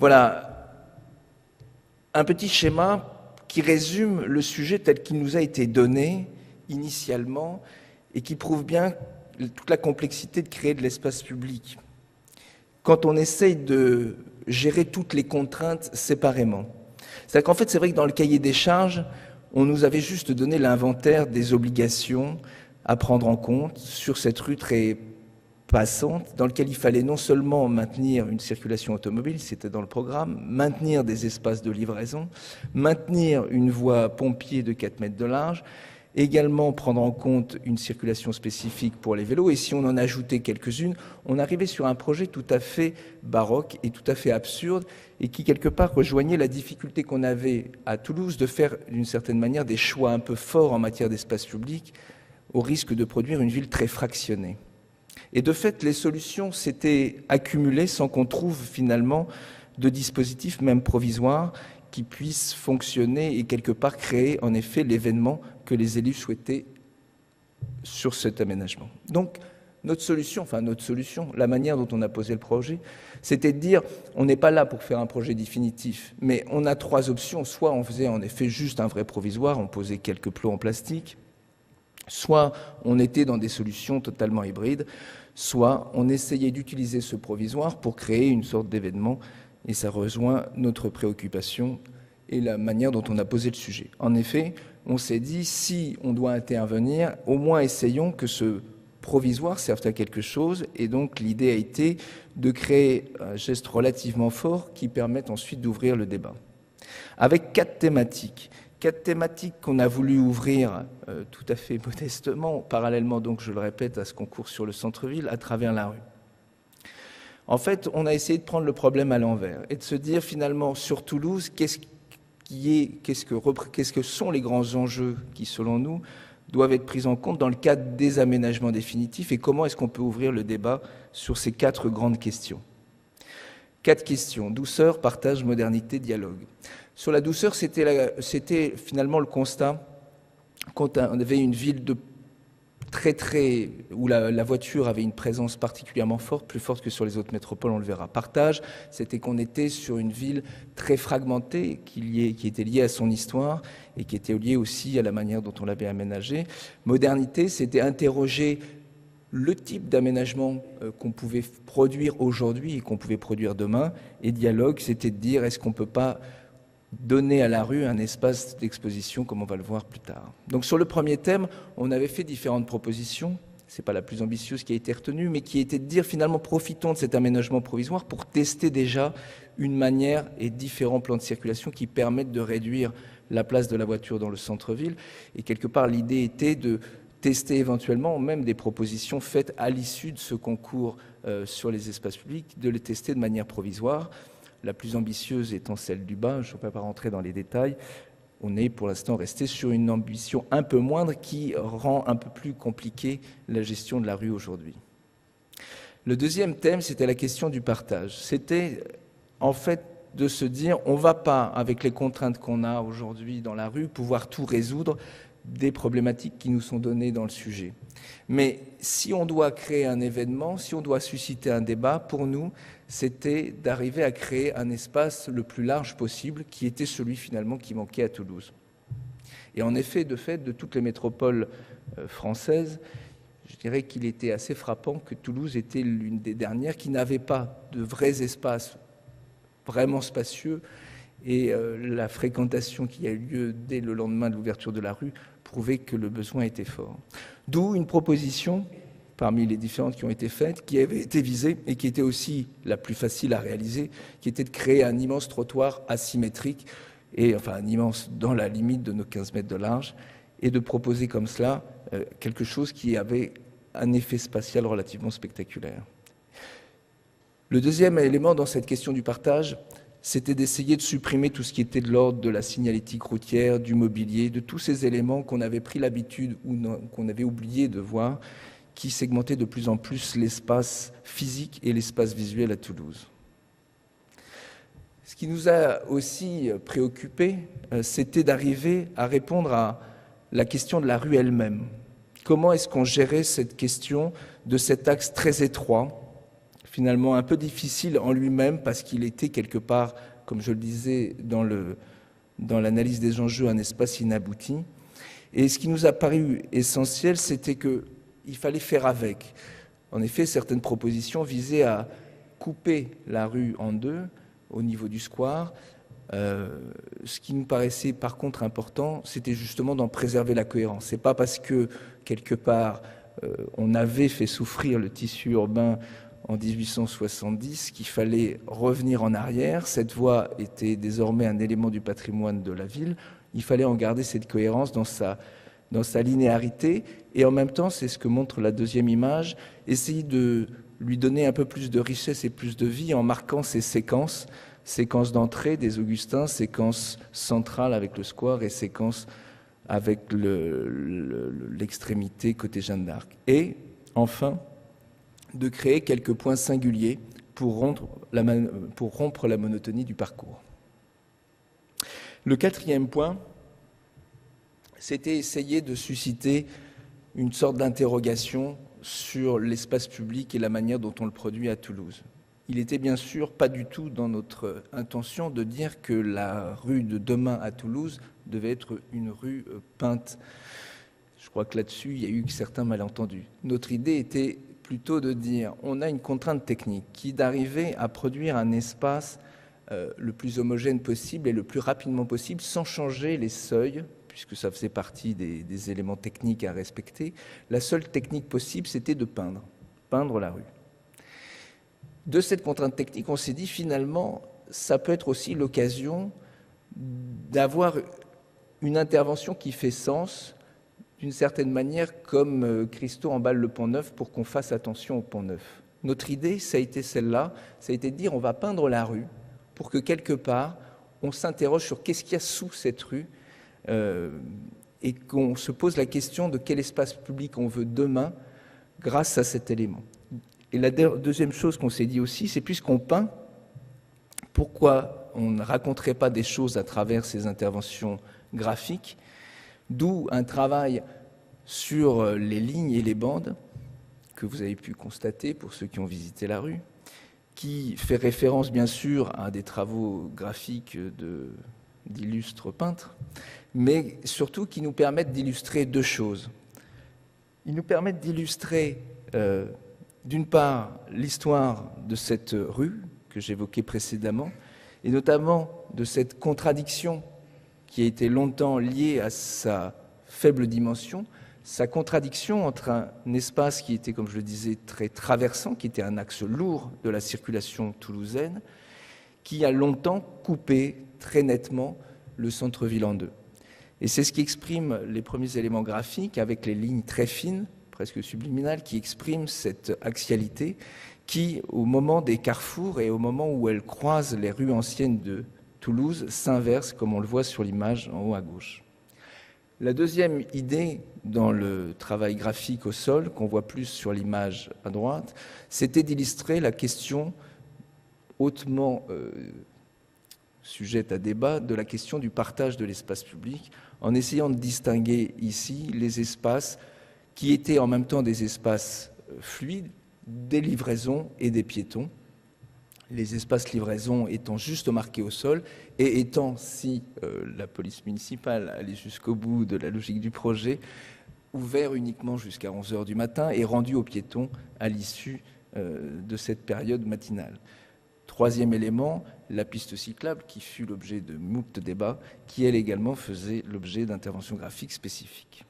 Voilà un petit schéma qui résume le sujet tel qu'il nous a été donné initialement et qui prouve bien toute la complexité de créer de l'espace public. Quand on essaye de gérer toutes les contraintes séparément. C'est-à-dire qu'en fait, c'est vrai que dans le cahier des charges, on nous avait juste donné l'inventaire des obligations à prendre en compte sur cette rue très passante, dans lequel il fallait non seulement maintenir une circulation automobile, c'était dans le programme, maintenir des espaces de livraison, maintenir une voie pompier de 4 mètres de large, également prendre en compte une circulation spécifique pour les vélos, et si on en ajoutait quelques-unes, on arrivait sur un projet tout à fait baroque et tout à fait absurde, et qui quelque part rejoignait la difficulté qu'on avait à Toulouse de faire d'une certaine manière des choix un peu forts en matière d'espace public, au risque de produire une ville très fractionnée. Et de fait, les solutions s'étaient accumulées sans qu'on trouve finalement de dispositifs, même provisoires, qui puissent fonctionner et quelque part créer en effet l'événement que les élus souhaitaient sur cet aménagement. Donc, notre solution, la manière dont on a posé le projet, c'était de dire, on n'est pas là pour faire un projet définitif, mais on a 3 options. Soit on faisait en effet juste un vrai provisoire, on posait quelques plots en plastique, soit on était dans des solutions totalement hybrides, soit on essayait d'utiliser ce provisoire pour créer une sorte d'événement, et ça rejoint notre préoccupation et la manière dont on a posé le sujet. En effet, on s'est dit, si on doit intervenir, au moins essayons que ce provisoire serve à quelque chose, et donc l'idée a été de créer un geste relativement fort qui permette ensuite d'ouvrir le débat. Avec 4 thématiques. 4 thématiques qu'on a voulu ouvrir tout à fait modestement, parallèlement donc, je le répète, à ce concours sur le centre-ville, à travers la rue. En fait, on a essayé de prendre le problème à l'envers et de se dire finalement sur Toulouse, qu'est-ce que sont les grands enjeux qui, selon nous, doivent être pris en compte dans le cadre des aménagements définitifs et comment est-ce qu'on peut ouvrir le débat sur ces 4 grandes questions. 4 questions, douceur, partage, modernité, dialogue. Sur la douceur, c'était finalement le constat quand on avait une ville de où la voiture avait une présence particulièrement forte, plus forte que sur les autres métropoles, on le verra. Partage, c'était qu'on était sur une ville très fragmentée, qui était liée à son histoire et qui était liée aussi à la manière dont on l'avait aménagée. Modernité, c'était interroger le type d'aménagement qu'on pouvait produire aujourd'hui et qu'on pouvait produire demain. Et dialogue, c'était de dire, est-ce qu'on ne peut pas donner à la rue un espace d'exposition, comme on va le voir plus tard. Donc sur le premier thème, on avait fait différentes propositions. Ce n'est pas la plus ambitieuse qui a été retenue, mais qui était de dire finalement profitons de cet aménagement provisoire pour tester déjà une manière et différents plans de circulation qui permettent de réduire la place de la voiture dans le centre-ville. Et quelque part, l'idée était de tester éventuellement, même des propositions faites à l'issue de ce concours sur les espaces publics, de les tester de manière provisoire. La plus ambitieuse étant celle du bas, je ne vais pas rentrer dans les détails. On est pour l'instant resté sur une ambition un peu moindre qui rend un peu plus compliquée la gestion de la rue aujourd'hui. Le deuxième thème, c'était la question du partage. C'était en fait de se dire, on ne va pas, avec les contraintes qu'on a aujourd'hui dans la rue, pouvoir tout résoudre des problématiques qui nous sont données dans le sujet. Mais si on doit créer un événement, si on doit susciter un débat, pour nous, c'était d'arriver à créer un espace le plus large possible, qui était celui finalement qui manquait à Toulouse. Et en effet, de toutes les métropoles françaises, je dirais qu'il était assez frappant que Toulouse était l'une des dernières qui n'avait pas de vrais espaces vraiment spacieux, et la fréquentation qui a eu lieu dès le lendemain de l'ouverture de la rue prouvait que le besoin était fort. D'où une proposition, parmi les différentes qui ont été faites, qui avait été visée et qui était aussi la plus facile à réaliser, qui était de créer un immense trottoir asymétrique, et enfin un immense dans la limite de nos 15 mètres de large, et de proposer comme cela quelque chose qui avait un effet spatial relativement spectaculaire. Le deuxième élément dans cette question du partage, c'était d'essayer de supprimer tout ce qui était de l'ordre de la signalétique routière, du mobilier, de tous ces éléments qu'on avait pris l'habitude ou qu'on avait oublié de voir, qui segmentaient de plus en plus l'espace physique et l'espace visuel à Toulouse. Ce qui nous a aussi préoccupés, c'était d'arriver à répondre à la question de la rue elle-même. Comment est-ce qu'on gérait cette question de cet axe très étroit, finalement un peu difficile en lui-même parce qu'il était quelque part, comme je le disais, dans l'analyse des enjeux, un espace inabouti. Et ce qui nous a paru essentiel, c'était qu'il fallait faire avec. En effet, certaines propositions visaient à couper la rue en deux au niveau du square. Ce qui nous paraissait par contre important, c'était justement d'en préserver la cohérence. C'est pas parce que quelque part on avait fait souffrir le tissu urbain en 1870 qu'il fallait revenir en arrière. Cette voie était désormais un élément du patrimoine de la ville. Il fallait en garder cette cohérence dans sa linéarité, et en même temps, c'est ce que montre la deuxième image, essayer de lui donner un peu plus de richesse et plus de vie en marquant ces séquences d'entrée des Augustins, séquences centrales avec le square et séquences avec l'extrémité côté Jeanne d'Arc. Et enfin, de créer quelques points singuliers pour rompre la monotonie du parcours. Le quatrième point, c'était essayer de susciter une sorte d'interrogation sur l'espace public et la manière dont on le produit à Toulouse. Il était bien sûr pas du tout dans notre intention de dire que la rue de demain à Toulouse devait être une rue peinte. Je crois que là-dessus, il y a eu certains malentendus. Notre idée était plutôt de dire on a une contrainte technique qui est d'arriver à produire un espace le plus homogène possible et le plus rapidement possible sans changer les seuils, puisque ça faisait partie des éléments techniques à respecter. La seule technique possible, c'était de peindre la rue. De cette contrainte technique, on s'est dit finalement, ça peut être aussi l'occasion d'avoir une intervention qui fait sens, d'une certaine manière, comme Christo emballe le Pont Neuf pour qu'on fasse attention au Pont Neuf. Notre idée, ça a été celle-là, ça a été de dire on va peindre la rue pour que quelque part, on s'interroge sur qu'est-ce qu'il y a sous cette rue et qu'on se pose la question de quel espace public on veut demain grâce à cet élément. Et la deuxième chose qu'on s'est dit aussi, c'est puisqu'on peint, pourquoi on ne raconterait pas des choses à travers ces interventions graphiques, d'où un travail sur les lignes et les bandes que vous avez pu constater pour ceux qui ont visité la rue, qui fait référence bien sûr à des travaux graphiques d'illustres peintres, mais surtout qui nous permettent d'illustrer deux choses. Ils nous permettent d'illustrer d'une part l'histoire de cette rue que j'évoquais précédemment, et notamment de cette contradiction qui a été longtemps liée à sa faible dimension, sa contradiction entre un espace qui était, comme je le disais, très traversant, qui était un axe lourd de la circulation toulousaine, qui a longtemps coupé très nettement le centre-ville en deux. Et c'est ce qui exprime les premiers éléments graphiques avec les lignes très fines, presque subliminales, qui expriment cette axialité qui, au moment des carrefours et au moment où elle croise les rues anciennes de Toulouse, s'inverse, comme on le voit sur l'image en haut à gauche. La deuxième idée dans le travail graphique au sol, qu'on voit plus sur l'image à droite, c'était d'illustrer la question hautement sujette à débat de la question du partage de l'espace public, en essayant de distinguer ici les espaces qui étaient en même temps des espaces fluides, des livraisons et des piétons. Les espaces livraison étant juste marqués au sol et étant, si la police municipale allait jusqu'au bout de la logique du projet, ouverts uniquement jusqu'à 11h du matin et rendus aux piétons à l'issue de cette période matinale. Troisième élément, la piste cyclable qui fut l'objet de moult débats, qui elle également faisait l'objet d'interventions graphiques spécifiques.